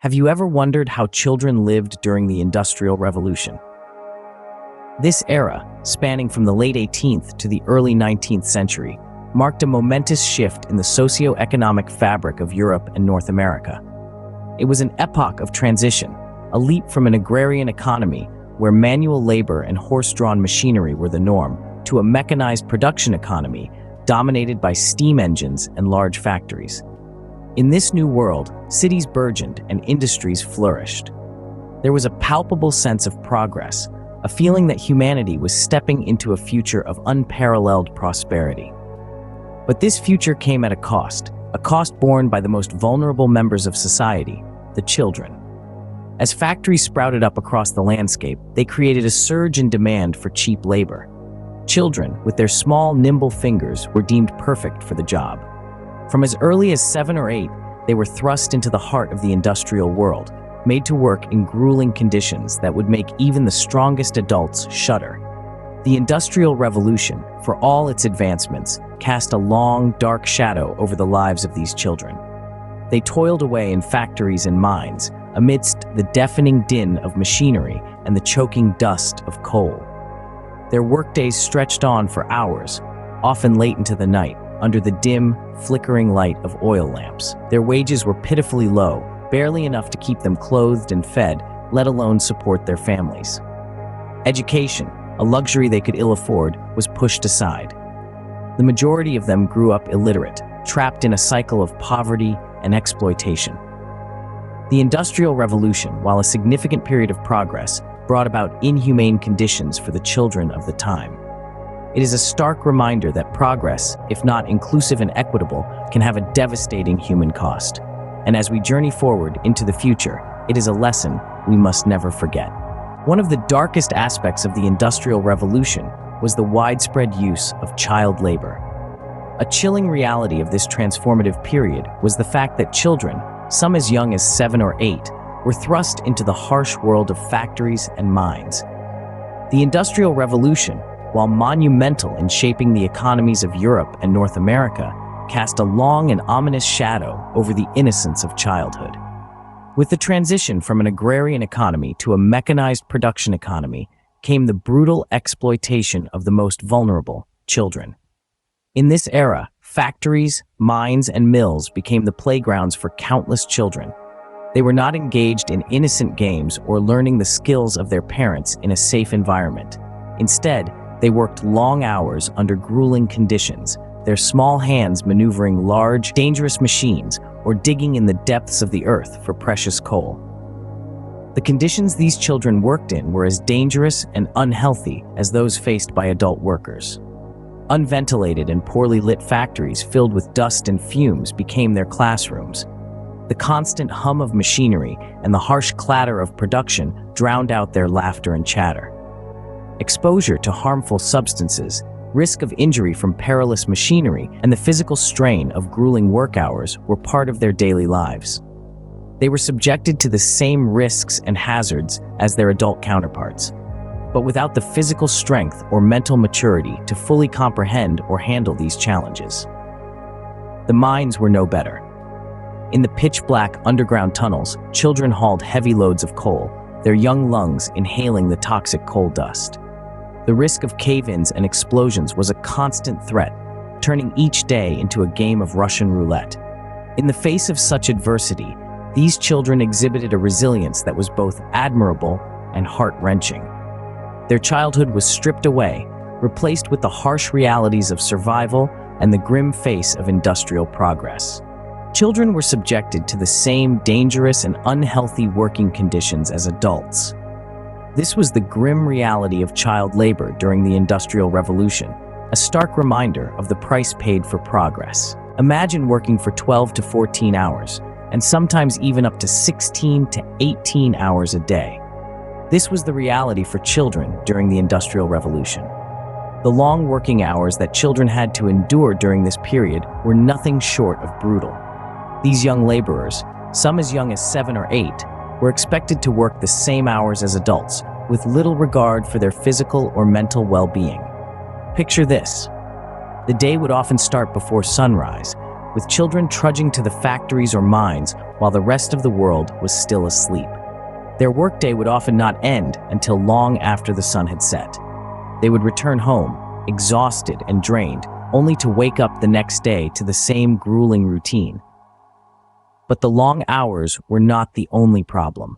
Have you ever wondered how children lived during the Industrial Revolution? This era, spanning from the late 18th to the early 19th century, marked a momentous shift in the socio-economic fabric of Europe and North America. It was an epoch of transition, a leap from an agrarian economy where manual labor and horse-drawn machinery were the norm, to a mechanized production economy dominated by steam engines and large factories. In this new world, cities burgeoned and industries flourished. There was a palpable sense of progress, a feeling that humanity was stepping into a future of unparalleled prosperity. But this future came at a cost borne by the most vulnerable members of society, the children. As factories sprouted up across the landscape, they created a surge in demand for cheap labor. Children, with their small, nimble fingers, were deemed perfect for the job. From as early as 7 or 8, they were thrust into the heart of the industrial world, made to work in grueling conditions that would make even the strongest adults shudder. The Industrial Revolution, for all its advancements, cast a long, dark shadow over the lives of these children. They toiled away in factories and mines, amidst the deafening din of machinery and the choking dust of coal. Their workdays stretched on for hours, often late into the night, under the dim, flickering light of oil lamps. Their wages were pitifully low, barely enough to keep them clothed and fed, let alone support their families. Education, a luxury they could ill afford, was pushed aside. The majority of them grew up illiterate, trapped in a cycle of poverty and exploitation. The Industrial Revolution, while a significant period of progress, brought about inhumane conditions for the children of the time. It is a stark reminder that progress, if not inclusive and equitable, can have a devastating human cost. And as we journey forward into the future, it is a lesson we must never forget. One of the darkest aspects of the Industrial Revolution was the widespread use of child labor. A chilling reality of this transformative period was the fact that children, some as young as 7 or 8, were thrust into the harsh world of factories and mines. The Industrial Revolution, while monumental in shaping the economies of Europe and North America, cast a long and ominous shadow over the innocence of childhood. With the transition from an agrarian economy to a mechanized production economy came the brutal exploitation of the most vulnerable, children. In this era, factories, mines, and mills became the playgrounds for countless children. They were not engaged in innocent games or learning the skills of their parents in a safe environment. Instead, they worked long hours under grueling conditions, their small hands maneuvering large, dangerous machines or digging in the depths of the earth for precious coal. The conditions these children worked in were as dangerous and unhealthy as those faced by adult workers. Unventilated and poorly lit factories filled with dust and fumes became their classrooms. The constant hum of machinery and the harsh clatter of production drowned out their laughter and chatter. Exposure to harmful substances, risk of injury from perilous machinery, and the physical strain of grueling work hours were part of their daily lives. They were subjected to the same risks and hazards as their adult counterparts, but without the physical strength or mental maturity to fully comprehend or handle these challenges. The mines were no better. In the pitch-black underground tunnels, children hauled heavy loads of coal, their young lungs inhaling the toxic coal dust. The risk of cave-ins and explosions was a constant threat, turning each day into a game of Russian roulette. In the face of such adversity, these children exhibited a resilience that was both admirable and heart-wrenching. Their childhood was stripped away, replaced with the harsh realities of survival and the grim face of industrial progress. Children were subjected to the same dangerous and unhealthy working conditions as adults. This was the grim reality of child labor during the Industrial Revolution, a stark reminder of the price paid for progress. Imagine working for 12 to 14 hours, and sometimes even up to 16 to 18 hours a day. This was the reality for children during the Industrial Revolution. The long working hours that children had to endure during this period were nothing short of brutal. These young laborers, some as young as 7 or 8, were expected to work the same hours as adults, with little regard for their physical or mental well-being. Picture this. The day would often start before sunrise, with children trudging to the factories or mines while the rest of the world was still asleep. Their workday would often not end until long after the sun had set. They would return home, exhausted and drained, only to wake up the next day to the same grueling routine. But the long hours were not the only problem.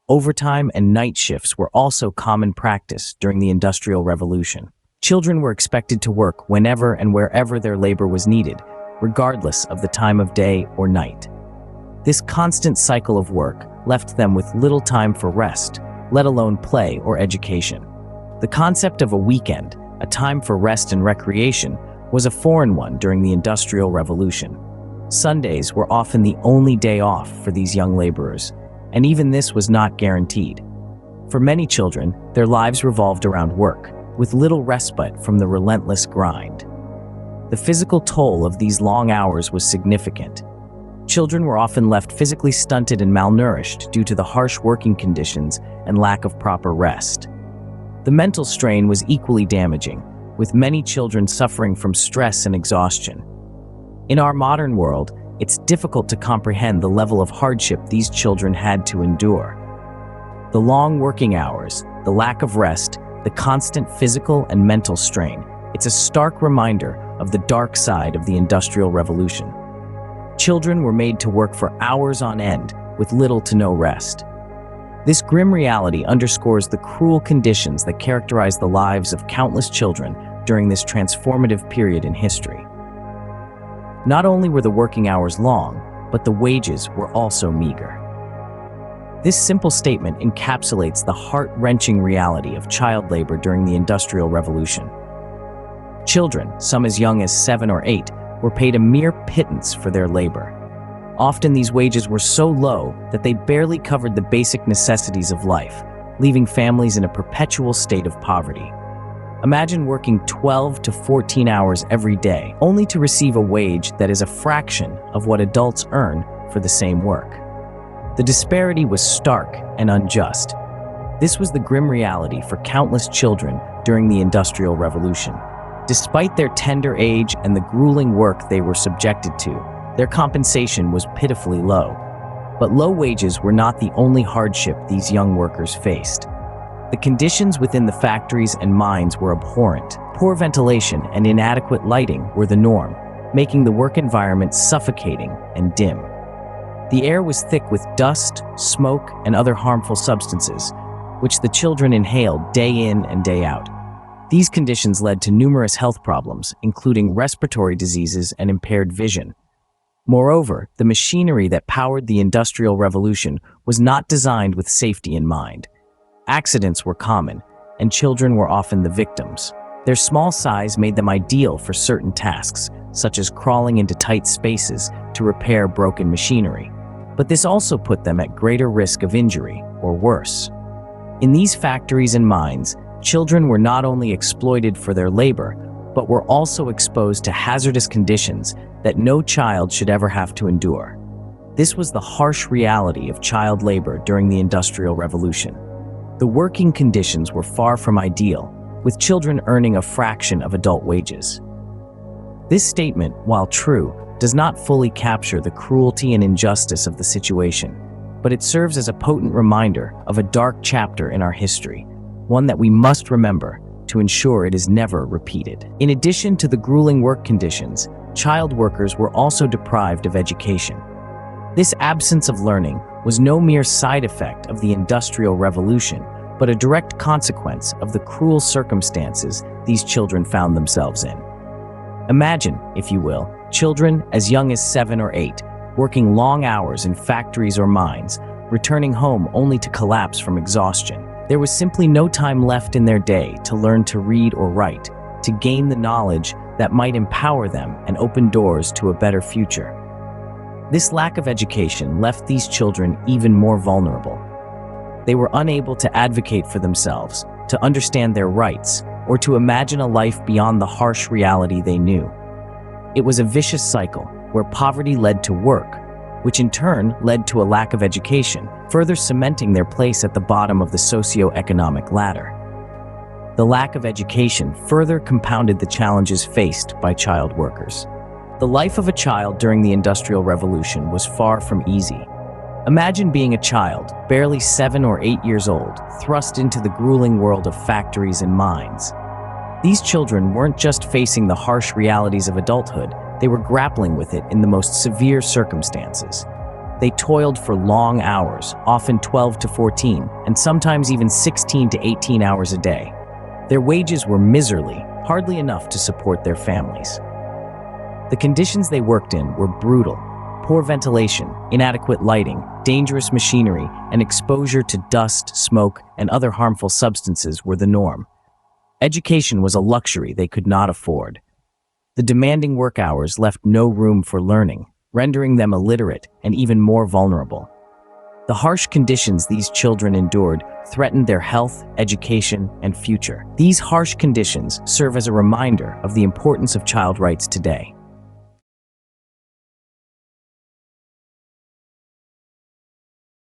Overtime and night shifts were also common practice during the Industrial Revolution. Children were expected to work whenever and wherever their labor was needed, regardless of the time of day or night. This constant cycle of work left them with little time for rest, let alone play or education. The concept of a weekend, a time for rest and recreation, was a foreign one during the Industrial Revolution. Sundays were often the only day off for these young laborers, and even this was not guaranteed. For many children, their lives revolved around work, with little respite from the relentless grind. The physical toll of these long hours was significant. Children were often left physically stunted and malnourished due to the harsh working conditions and lack of proper rest. The mental strain was equally damaging, with many children suffering from stress and exhaustion. In our modern world, it's difficult to comprehend the level of hardship these children had to endure. The long working hours, the lack of rest, the constant physical and mental strain, it's a stark reminder of the dark side of the Industrial Revolution. Children were made to work for hours on end, with little to no rest. This grim reality underscores the cruel conditions that characterize the lives of countless children during this transformative period in history. Not only were the working hours long, but the wages were also meager. This simple statement encapsulates the heart-wrenching reality of child labor during the Industrial Revolution. Children, some as young as 7 or 8, were paid a mere pittance for their labor. Often these wages were so low that they barely covered the basic necessities of life, leaving families in a perpetual state of poverty. Imagine working 12 to 14 hours every day, only to receive a wage that is a fraction of what adults earn for the same work. The disparity was stark and unjust. This was the grim reality for countless children during the Industrial Revolution. Despite their tender age and the grueling work they were subjected to, their compensation was pitifully low. But low wages were not the only hardship these young workers faced. The conditions within the factories and mines were abhorrent. Poor ventilation and inadequate lighting were the norm, making the work environment suffocating and dim. The air was thick with dust, smoke, and other harmful substances, which the children inhaled day in and day out. These conditions led to numerous health problems, including respiratory diseases and impaired vision. Moreover, the machinery that powered the Industrial Revolution was not designed with safety in mind. Accidents were common, and children were often the victims. Their small size made them ideal for certain tasks, such as crawling into tight spaces to repair broken machinery. But this also put them at greater risk of injury, or worse. In these factories and mines, children were not only exploited for their labor, but were also exposed to hazardous conditions that no child should ever have to endure. This was the harsh reality of child labor during the Industrial Revolution. The working conditions were far from ideal, with children earning a fraction of adult wages. This statement, while true, does not fully capture the cruelty and injustice of the situation, but it serves as a potent reminder of a dark chapter in our history, one that we must remember to ensure it is never repeated. In addition to the grueling work conditions, child workers were also deprived of education. This absence of learning was no mere side effect of the Industrial Revolution, but a direct consequence of the cruel circumstances these children found themselves in. Imagine, if you will, children as young as 7 or 8, working long hours in factories or mines, returning home only to collapse from exhaustion. There was simply no time left in their day to learn to read or write, to gain the knowledge that might empower them and open doors to a better future. This lack of education left these children even more vulnerable. They were unable to advocate for themselves, to understand their rights, or to imagine a life beyond the harsh reality they knew. It was a vicious cycle where poverty led to work, which in turn led to a lack of education, further cementing their place at the bottom of the socio-economic ladder. The lack of education further compounded the challenges faced by child workers. The life of a child during the Industrial Revolution was far from easy. Imagine being a child, barely 7 or 8 years old, thrust into the grueling world of factories and mines. These children weren't just facing the harsh realities of adulthood, they were grappling with it in the most severe circumstances. They toiled for long hours, often 12 to 14, and sometimes even 16 to 18 hours a day. Their wages were miserly, hardly enough to support their families. The conditions they worked in were brutal. Poor ventilation, inadequate lighting, dangerous machinery, and exposure to dust, smoke, and other harmful substances were the norm. Education was a luxury they could not afford. The demanding work hours left no room for learning, rendering them illiterate and even more vulnerable. The harsh conditions these children endured threatened their health, education, and future. These harsh conditions serve as a reminder of the importance of child rights today.